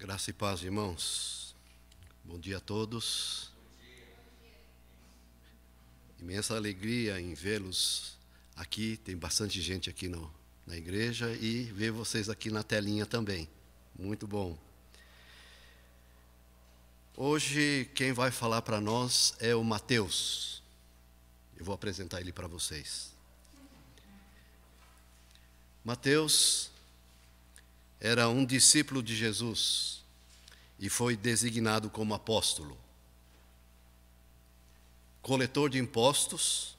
Graça e paz, irmãos. Bom dia a todos. Imensa alegria em vê-los aqui. Tem bastante gente aqui na igreja e ver vocês aqui na telinha também. Muito bom. Hoje quem vai falar para nós é o Mateus. Eu vou apresentar ele para vocês. Mateus era um discípulo de Jesus e foi designado como apóstolo. Coletor de impostos,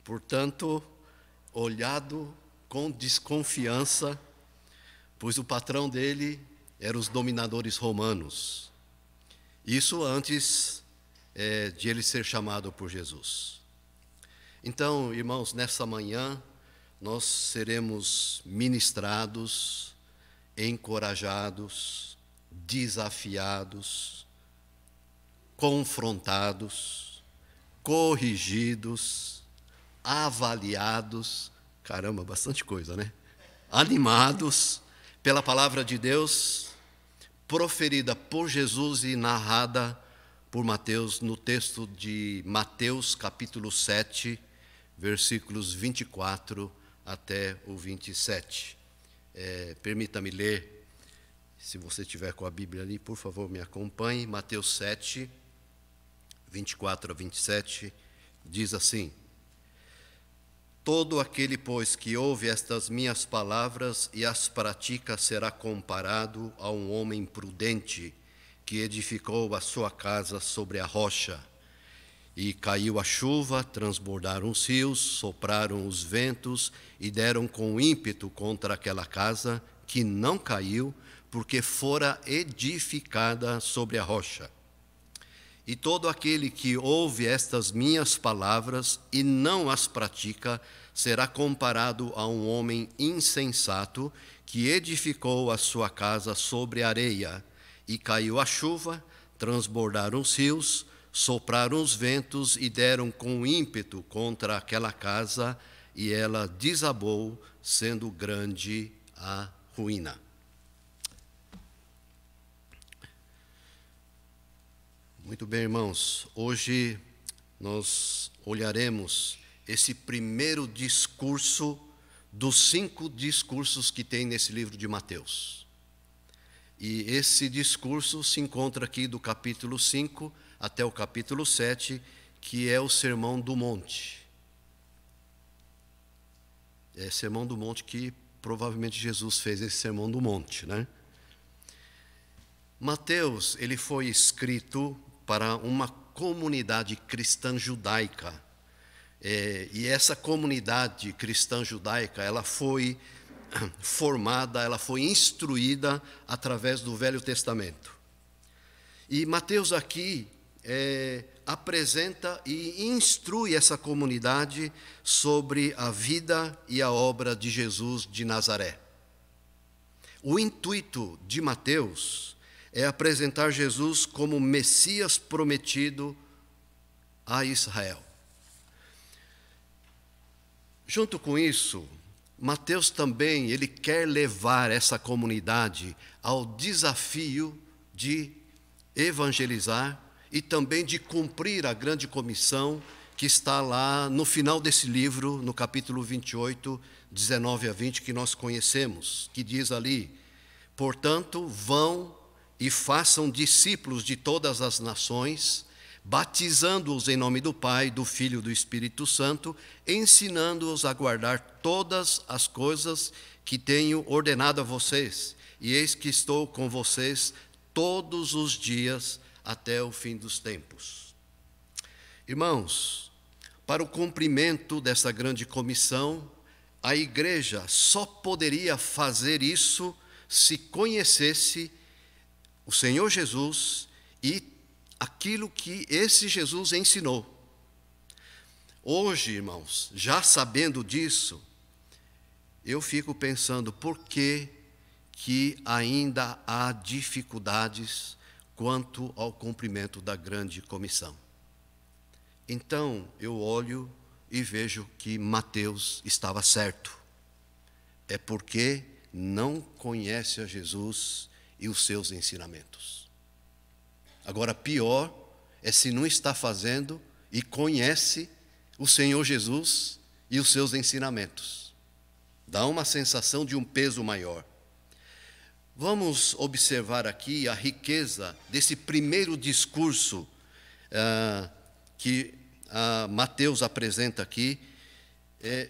portanto, olhado com desconfiança, pois o patrão dele eram os dominadores romanos. Isso antes de ele ser chamado por Jesus. Então, irmãos, nessa manhã, nós seremos ministrados, encorajados, desafiados, confrontados, corrigidos, avaliados, caramba, bastante coisa, né? Animados pela palavra de Deus, proferida por Jesus e narrada por Mateus no texto de Mateus capítulo 7, versículos 24 até o 27. Permita-me ler, se você estiver com a Bíblia ali, por favor, me acompanhe. Mateus 7, 24 a 27, diz assim: Todo aquele, pois, que ouve estas minhas palavras e as pratica será comparado a um homem prudente que edificou a sua casa sobre a rocha. E caiu a chuva, transbordaram os rios, sopraram os ventos e deram com ímpeto contra aquela casa, que não caiu, porque fora edificada sobre a rocha. E todo aquele que ouve estas minhas palavras e não as pratica, será comparado a um homem insensato que edificou a sua casa sobre a areia. E caiu a chuva, transbordaram os rios, sopraram os ventos e deram com ímpeto contra aquela casa, e ela desabou, sendo grande a ruína. Muito bem, irmãos. Hoje nós olharemos esse primeiro discurso dos 5 discursos que tem nesse livro de Mateus. E esse discurso se encontra aqui do capítulo 5 até o capítulo 7, que é o Sermão do Monte. É Sermão do Monte que provavelmente Jesus fez, esse Sermão do Monte, né? Mateus, ele foi escrito para uma comunidade cristã judaica. E essa comunidade cristã judaica, ela foi formada, ela foi instruída através do Velho Testamento. E Mateus aqui apresenta e instrui essa comunidade sobre a vida e a obra de Jesus de Nazaré. O intuito de Mateus é apresentar Jesus como Messias prometido a Israel. Junto com isso, Mateus também ele quer levar essa comunidade ao desafio de evangelizar e também de cumprir a grande comissão que está lá no final desse livro, no capítulo 28, 19 a 20, que nós conhecemos, que diz ali: Portanto, vão e façam discípulos de todas as nações, batizando-os em nome do Pai, do Filho e do Espírito Santo, ensinando-os a guardar todas as coisas que tenho ordenado a vocês. E eis que estou com vocês todos os dias até o fim dos tempos. Irmãos, para o cumprimento dessa grande comissão, a igreja só poderia fazer isso se conhecesse o Senhor Jesus e aquilo que esse Jesus ensinou. Hoje, irmãos, já sabendo disso, eu fico pensando por que ainda há dificuldades quanto ao cumprimento da grande comissão. Então, eu olho e vejo que Mateus estava certo. É porque não conhece a Jesus e os seus ensinamentos. Agora, pior é se não está fazendo e conhece o Senhor Jesus e os seus ensinamentos. Dá uma sensação de um peso maior. Vamos observar aqui a riqueza desse primeiro discurso que Mateus apresenta aqui.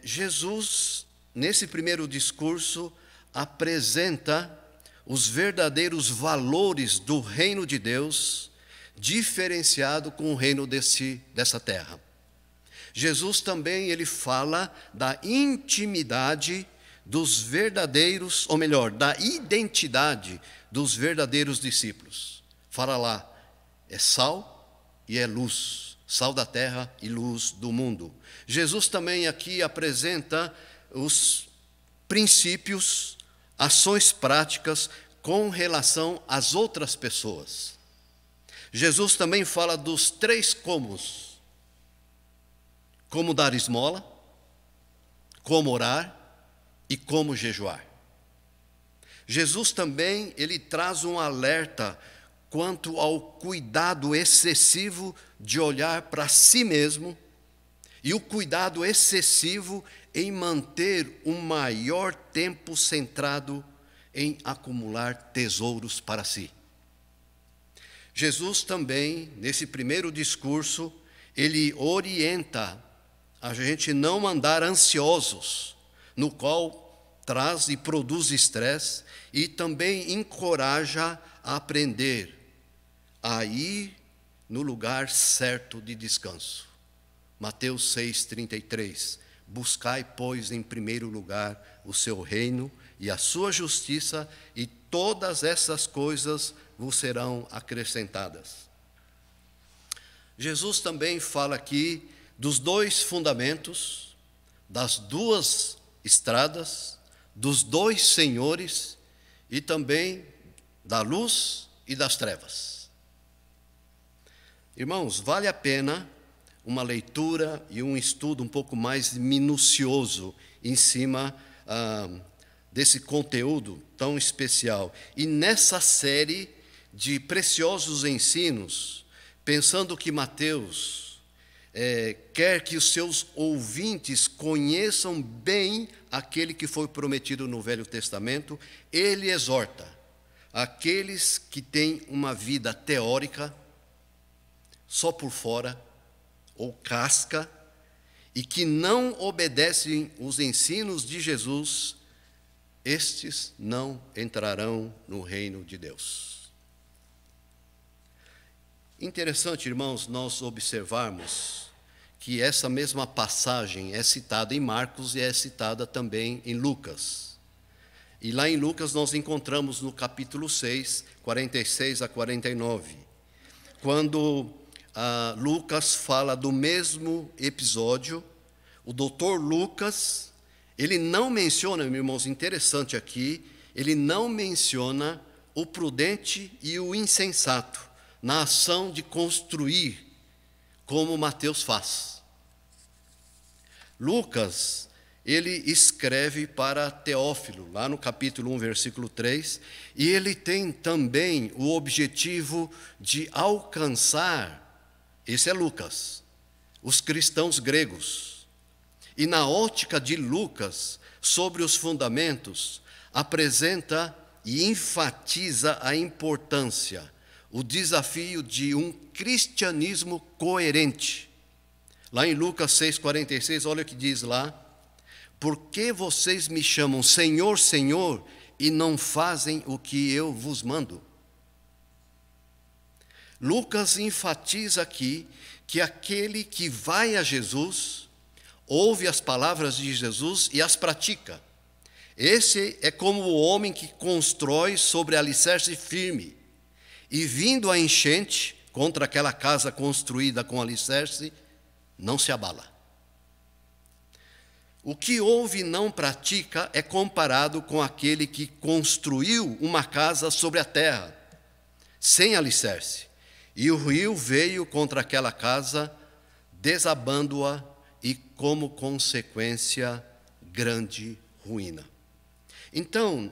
Jesus, nesse primeiro discurso, apresenta os verdadeiros valores do reino de Deus, diferenciado com o reino dessa terra. Jesus também ele fala da intimidade dos verdadeiros, ou melhor, da identidade dos verdadeiros discípulos. Fala lá, é sal e é luz, sal da terra e luz do mundo. Jesus também aqui apresenta os princípios, ações práticas com relação às outras pessoas. Jesus também fala dos 3 comos: como dar esmola, como orar e como jejuar. Jesus também ele traz um alerta quanto ao cuidado excessivo de olhar para si mesmo e o cuidado excessivo em manter um maior tempo centrado em acumular tesouros para si. Jesus também, nesse primeiro discurso, ele orienta a gente não andar ansiosos, no qual traz e produz estresse, e também encoraja a aprender a ir no lugar certo de descanso. Mateus 6,33: buscai, pois, em primeiro lugar o seu reino e a sua justiça, e todas essas coisas vos serão acrescentadas. Jesus também fala aqui dos 2 fundamentos, das 2 estradas, dos 2 senhores e também da luz e das trevas. Irmãos, vale a pena uma leitura e um estudo um pouco mais minucioso em cima desse conteúdo tão especial. E nessa série de preciosos ensinos, pensando que Mateus quer que os seus ouvintes conheçam bem aquele que foi prometido no Velho Testamento, ele exorta aqueles que têm uma vida teórica, só por fora, ou casca, e que não obedecem os ensinos de Jesus, estes não entrarão no reino de Deus. Interessante, irmãos, nós observarmos que essa mesma passagem é citada em Marcos e é citada também em Lucas. E lá em Lucas nós encontramos no capítulo 6, 46 a 49, quando Lucas fala do mesmo episódio. O doutor Lucas, ele não menciona, meus irmãos, interessante aqui, ele não menciona o prudente e o insensato na ação de construir, como Mateus faz. Lucas, ele escreve para Teófilo, lá no capítulo 1, versículo 3, e ele tem também o objetivo de alcançar, esse é Lucas, os cristãos gregos. E na ótica de Lucas, sobre os fundamentos, apresenta e enfatiza a importância, o desafio de um cristianismo coerente. Lá em Lucas 6,46, olha o que diz lá: por que vocês me chamam Senhor, Senhor, e não fazem o que eu vos mando? Lucas enfatiza aqui que aquele que vai a Jesus, ouve as palavras de Jesus e as pratica. Esse é como o homem que constrói sobre alicerce firme, e vindo a enchente contra aquela casa construída com alicerce, não se abala. O que ouve e não pratica é comparado com aquele que construiu uma casa sobre a terra, sem alicerce, e o rio veio contra aquela casa, desabando-a, e como consequência, grande ruína. Então,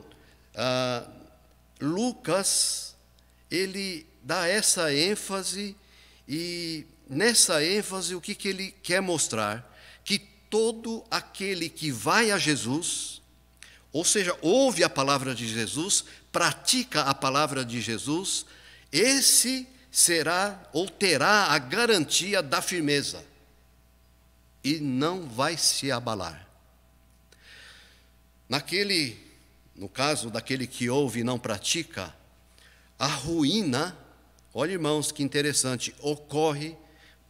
Lucas, ele dá essa ênfase, e nessa ênfase o que ele quer mostrar? Que todo aquele que vai a Jesus, ou seja, ouve a palavra de Jesus, pratica a palavra de Jesus, esse será ou terá a garantia da firmeza e não vai se abalar. No caso daquele que ouve e não pratica, a ruína, olha irmãos que interessante, ocorre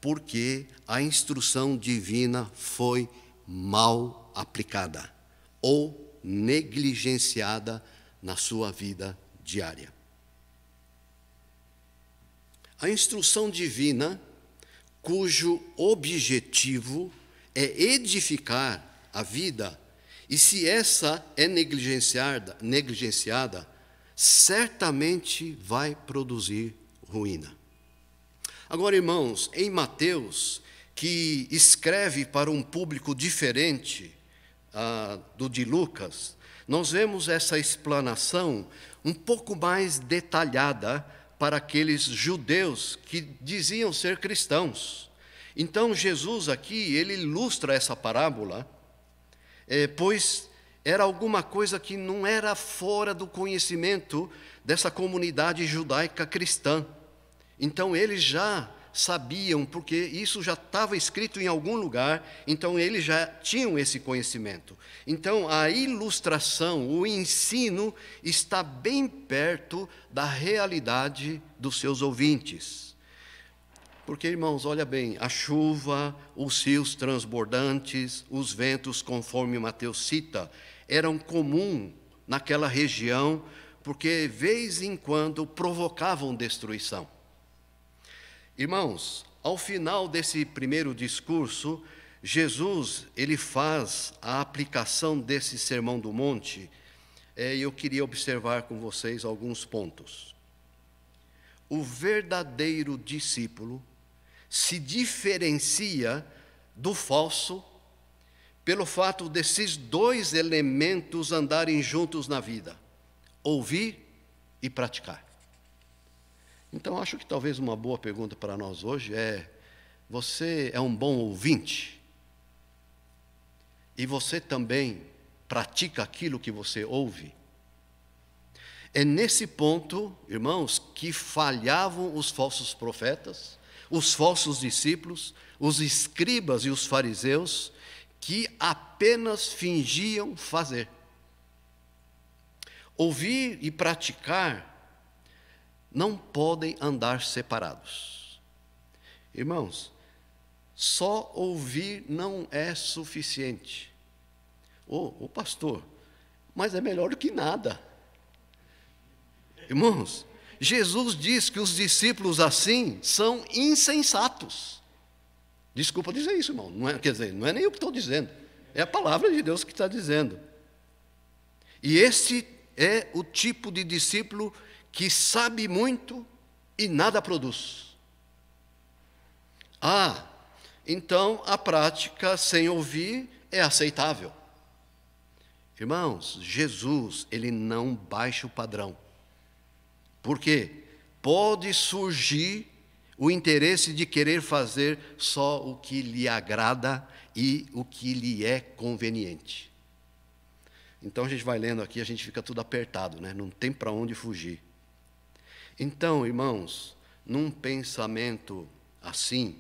porque a instrução divina foi mal aplicada ou negligenciada na sua vida diária. A instrução divina, cujo objetivo é edificar a vida, e se essa é negligenciada, certamente vai produzir ruína. Agora, irmãos, em Mateus, que escreve para um público diferente do de Lucas, nós vemos essa explanação um pouco mais detalhada para aqueles judeus que diziam ser cristãos. Então, Jesus aqui, ele ilustra essa parábola, pois era alguma coisa que não era fora do conhecimento dessa comunidade judaica cristã. Então, eles já sabiam, porque isso já estava escrito em algum lugar, então eles já tinham esse conhecimento. Então, a ilustração, o ensino, está bem perto da realidade dos seus ouvintes. Porque, irmãos, olha bem, a chuva, os rios transbordantes, os ventos, conforme Mateus cita, eram comuns naquela região, porque, vez em quando, provocavam destruição. Irmãos, ao final desse primeiro discurso, Jesus, ele faz a aplicação desse Sermão do Monte, e eu queria observar com vocês alguns pontos. O verdadeiro discípulo se diferencia do falso pelo fato desses dois elementos andarem juntos na vida: ouvir e praticar. Então, acho que talvez uma boa pergunta para nós hoje é: você é um bom ouvinte? E você também pratica aquilo que você ouve? É nesse ponto, irmãos, que falhavam os falsos profetas, os falsos discípulos, os escribas e os fariseus, que apenas fingiam fazer. Ouvir e praticar não podem andar separados. Irmãos, só ouvir não é suficiente. Ô pastor, mas é melhor do que nada. Irmãos, Jesus diz que os discípulos assim são insensatos. Desculpa dizer isso, irmão. Não é nem eu que estou dizendo. É a palavra de Deus que está dizendo. E esse é o tipo de discípulo que sabe muito e nada produz. Então a prática sem ouvir é aceitável. Irmãos, Jesus, ele não baixa o padrão. Por quê? Pode surgir o interesse de querer fazer só o que lhe agrada e o que lhe é conveniente. Então a gente vai lendo aqui, a gente fica tudo apertado, né? Não tem para onde fugir. Então, irmãos, num pensamento assim,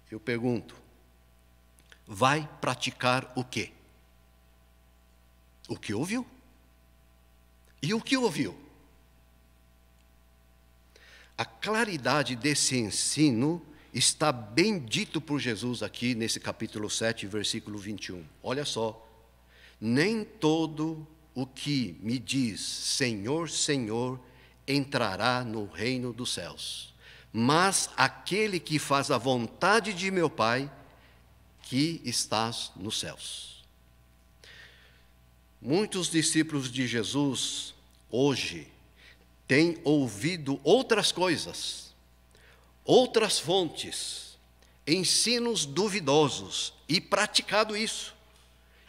eu pergunto: vai praticar o quê? O que ouviu? E o que ouviu? A claridade desse ensino está bem dito por Jesus aqui nesse capítulo 7, versículo 21. Olha só: nem todo o que me diz Senhor, Senhor, entrará no reino dos céus, mas aquele que faz a vontade de meu Pai, que estás nos céus. Muitos discípulos de Jesus, hoje, têm ouvido outras coisas, outras fontes, ensinos duvidosos, e praticado isso,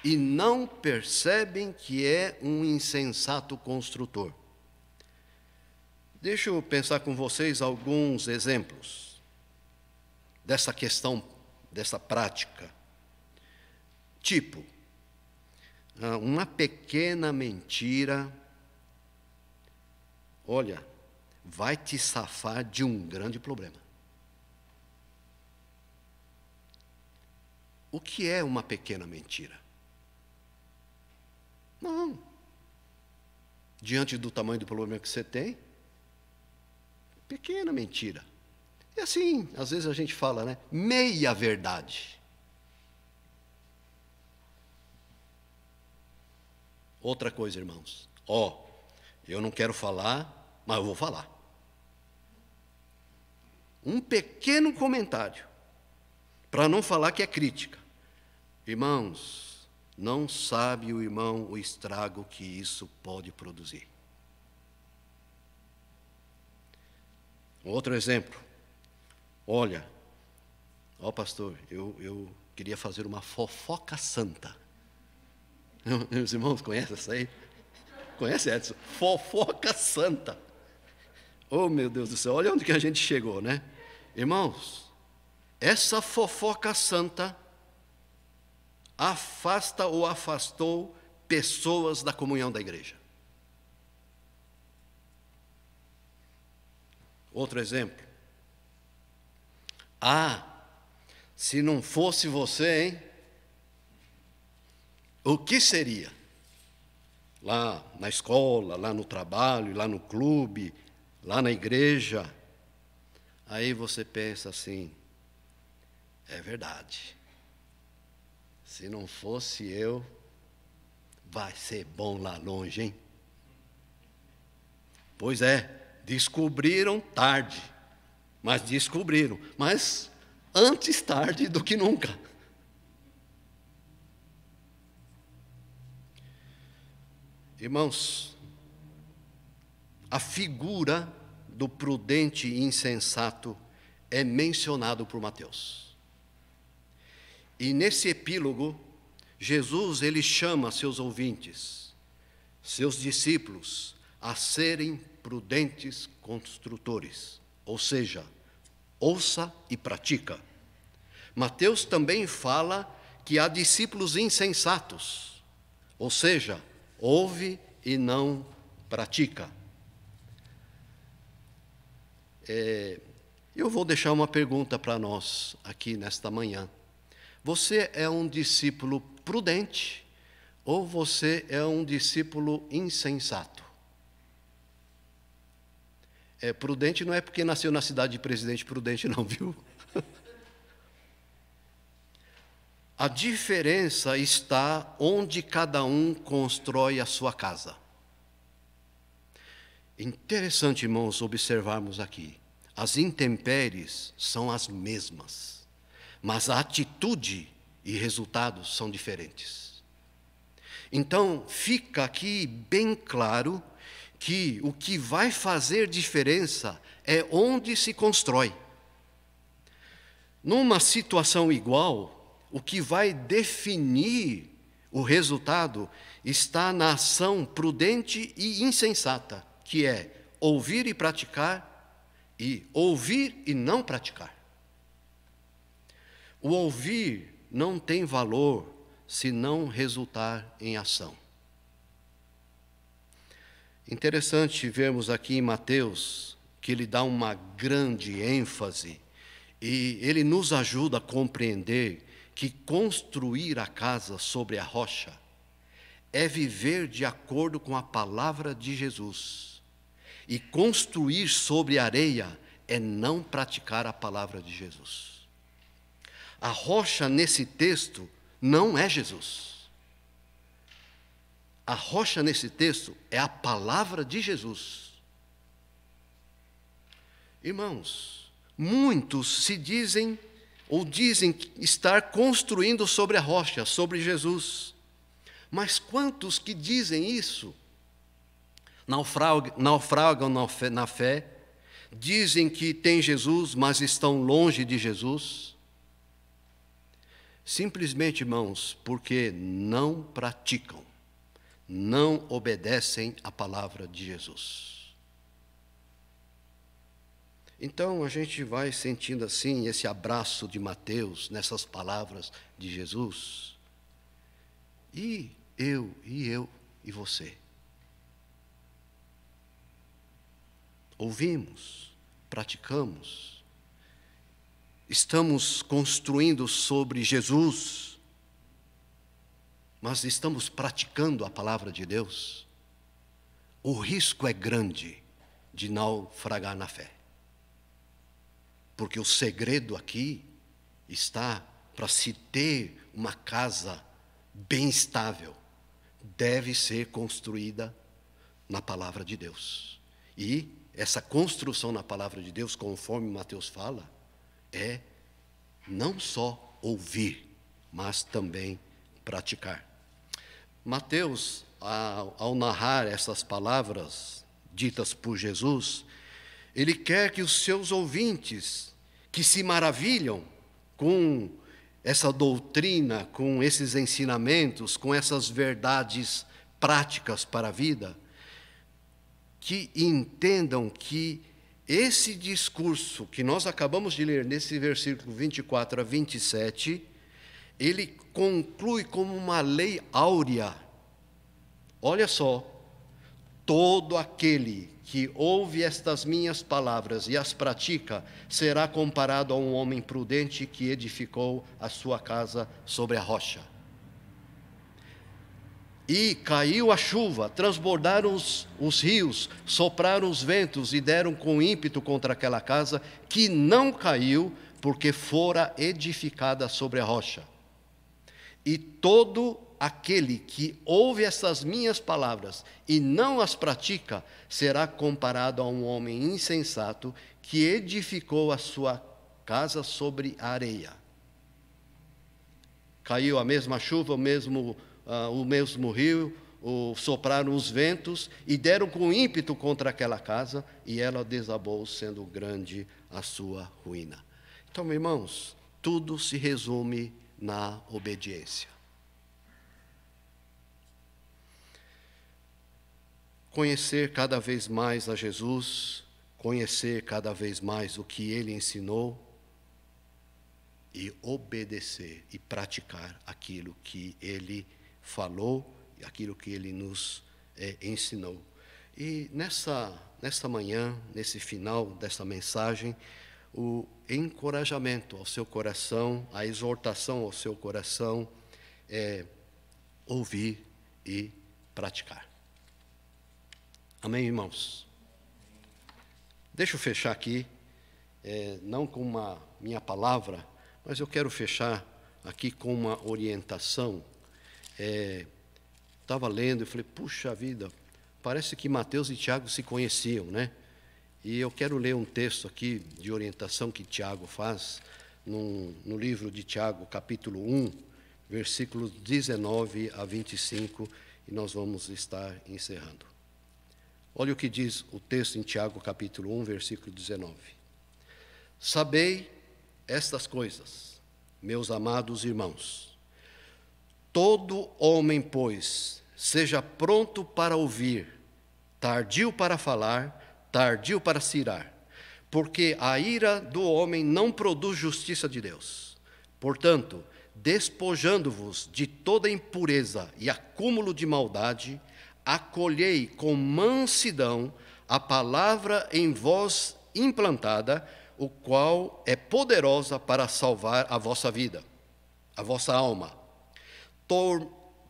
e não percebem que é um insensato construtor. Deixa eu pensar com vocês alguns exemplos dessa questão, dessa prática. Tipo, uma pequena mentira, olha, vai te safar de um grande problema. O que é uma pequena mentira? Não. Diante do tamanho do problema que você tem, pequena mentira. E assim, às vezes a gente fala, né? Meia verdade. Outra coisa, irmãos. Eu não quero falar, mas eu vou falar. Um pequeno comentário, para não falar que é crítica. Irmãos, não sabe o irmão o estrago que isso pode produzir. Outro exemplo. Olha, pastor, eu queria fazer uma fofoca santa. Meus irmãos, conhecem essa aí? Conhece, Edson? Fofoca santa. Oh, meu Deus do céu, olha onde que a gente chegou, né? Irmãos, essa fofoca santa afasta ou afastou pessoas da comunhão da igreja. Outro exemplo. Se não fosse você, hein? O que seria? Lá na escola, lá no trabalho, lá no clube, lá na igreja. Aí você pensa assim, é verdade. Se não fosse eu, vai ser bom lá longe, hein? Pois é, descobriram tarde, mas descobriram. Mas antes tarde do que nunca. Irmãos, a figura do prudente e insensato é mencionado por Mateus. E nesse epílogo, Jesus ele chama seus ouvintes, seus discípulos, a serem prudentes construtores, ou seja, ouça e pratica. Mateus também fala que há discípulos insensatos, ou seja, ouve e não pratica. Eu vou deixar uma pergunta para nós aqui nesta manhã. Você é um discípulo prudente ou você é um discípulo insensato? Prudente não é porque nasceu na cidade de Presidente Prudente, não, viu? A diferença está onde cada um constrói a sua casa. Interessante, irmãos, observarmos aqui. As intempéries são as mesmas, mas a atitude e resultados são diferentes. Então, fica aqui bem claro que o que vai fazer diferença é onde se constrói. Numa situação igual, o que vai definir o resultado está na ação prudente e insensata, que é ouvir e praticar, e ouvir e não praticar. O ouvir não tem valor se não resultar em ação. Interessante vermos aqui em Mateus que ele dá uma grande ênfase e ele nos ajuda a compreender que construir a casa sobre a rocha é viver de acordo com a palavra de Jesus. E construir sobre areia é não praticar a palavra de Jesus. A rocha nesse texto não é Jesus. A rocha nesse texto é a palavra de Jesus. Irmãos, muitos se dizem ou dizem estar construindo sobre a rocha, sobre Jesus. Mas quantos que dizem isso naufragam na fé, dizem que têm Jesus, mas estão longe de Jesus? Simplesmente, irmãos, porque não praticam, não obedecem à palavra de Jesus. Então a gente vai sentindo assim esse abraço de Mateus nessas palavras de Jesus. E eu e você. Ouvimos, praticamos, estamos construindo sobre Jesus, mas estamos praticando a palavra de Deus. O risco é grande de naufragar na fé. Porque o segredo aqui está para se ter uma casa bem estável, deve ser construída na palavra de Deus. E essa construção na palavra de Deus, conforme Mateus fala, é não só ouvir, mas também praticar. Mateus, ao narrar essas palavras ditas por Jesus, ele quer que os seus ouvintes, que se maravilham com essa doutrina, com esses ensinamentos, com essas verdades práticas para a vida, que entendam que esse discurso que nós acabamos de ler nesse versículo 24 a 27, ele conclui como uma lei áurea. Olha só, todo aquele que ouve estas minhas palavras e as pratica, será comparado a um homem prudente que edificou a sua casa sobre a rocha. E caiu a chuva, transbordaram os rios, sopraram os ventos e deram com ímpeto contra aquela casa, que não caiu, porque fora edificada sobre a rocha. E todo aquele que ouve essas minhas palavras e não as pratica, será comparado a um homem insensato que edificou a sua casa sobre a areia. Caiu a mesma chuva, o mesmo rio, sopraram os ventos e deram com ímpeto contra aquela casa, e ela desabou, sendo grande a sua ruína. Então, meus irmãos, tudo se resume na obediência. Conhecer cada vez mais a Jesus, conhecer cada vez mais o que Ele ensinou e obedecer e praticar aquilo que Ele falou e aquilo que Ele nos ensinou. E nessa manhã, nesse final dessa mensagem, o encorajamento ao seu coração, a exortação ao seu coração é ouvir e praticar. Amém, irmãos? Deixa eu fechar aqui, não com uma minha palavra, mas eu quero fechar aqui com uma orientação. Estava lendo e falei, puxa vida, parece que Mateus e Tiago se conheciam, né? E eu quero ler um texto aqui de orientação que Tiago faz, no livro de Tiago, capítulo 1, versículos 19 a 25, e nós vamos estar encerrando. Olha o que diz o texto em Tiago, capítulo 1, versículo 19. Sabei estas coisas, meus amados irmãos. Todo homem, pois, seja pronto para ouvir, tardio para falar, tardio para se irar, porque a ira do homem não produz justiça de Deus. Portanto, despojando-vos de toda impureza e acúmulo de maldade, acolhei com mansidão a palavra em vós implantada, o qual é poderosa para salvar a vossa vida, a vossa alma.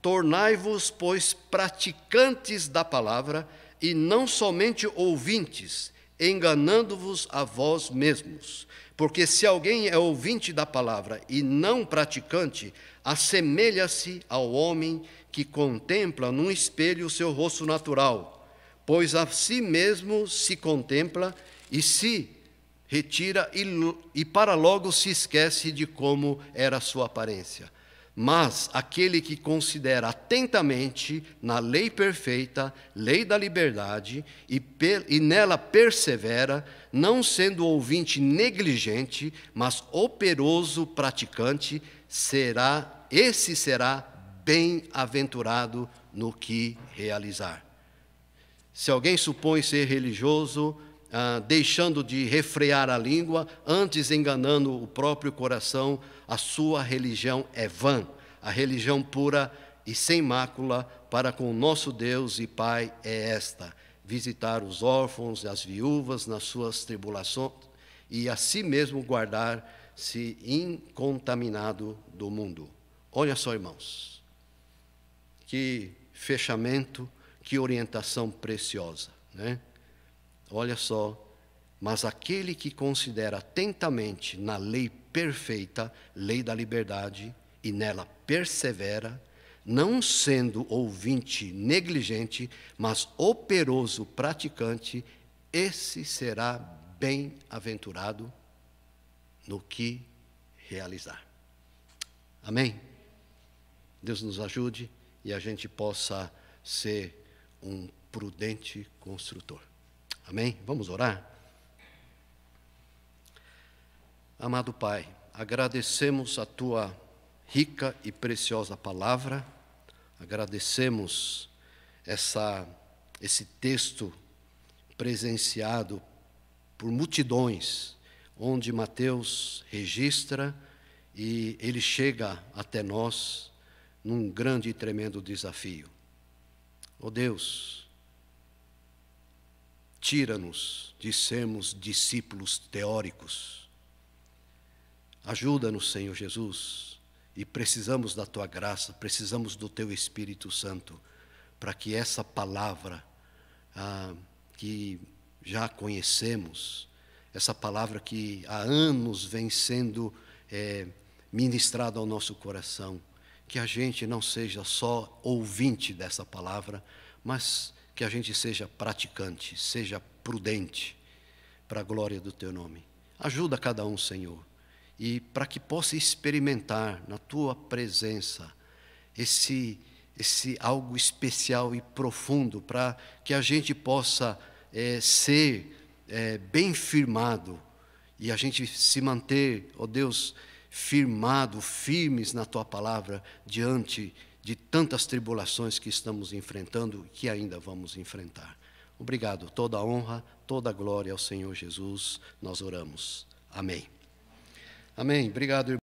Tornai-vos, pois, praticantes da palavra, e não somente ouvintes, enganando-vos a vós mesmos. Porque se alguém é ouvinte da palavra e não praticante, assemelha-se ao homem que contempla num espelho o seu rosto natural, pois a si mesmo se contempla e se retira e para logo se esquece de como era a sua aparência. Mas aquele que considera atentamente na lei perfeita, lei da liberdade, e nela persevera, não sendo ouvinte negligente, mas operoso praticante, esse será bem-aventurado no que realizar. Se alguém supõe ser religioso deixando de refrear a língua, antes enganando o próprio coração, a sua religião é vã. A religião pura e sem mácula para com o nosso Deus e Pai é esta: visitar os órfãos e as viúvas nas suas tribulações e a si mesmo guardar-se incontaminado do mundo. Olha só, irmãos, que fechamento, que orientação preciosa, né? Olha só, mas aquele que considera atentamente na lei perfeita, lei da liberdade, e nela persevera, não sendo ouvinte negligente, mas operoso praticante, esse será bem-aventurado no que realizar. Amém? Deus nos ajude e a gente possa ser um prudente construtor. Amém? Vamos orar? Amado Pai, agradecemos a Tua rica e preciosa palavra, agradecemos esse texto presenciado por multidões, onde Mateus registra e ele chega até nós num grande e tremendo desafio. Ó Deus, tira-nos de sermos discípulos teóricos. Ajuda-nos, Senhor Jesus, e precisamos da Tua graça, precisamos do Teu Espírito Santo, para que essa palavra que já conhecemos, essa palavra que há anos vem sendo ministrada ao nosso coração, que a gente não seja só ouvinte dessa palavra, mas que a gente seja praticante, seja prudente, para a glória do Teu nome. Ajuda cada um, Senhor, e para que possa experimentar na Tua presença esse algo especial e profundo, para que a gente possa ser bem firmado e a gente se manter, ó Deus, firmes na Tua palavra diante de tantas tribulações que estamos enfrentando e que ainda vamos enfrentar. Obrigado, toda a honra, toda a glória ao Senhor Jesus, nós oramos. Amém. Amém. Obrigado, irmão.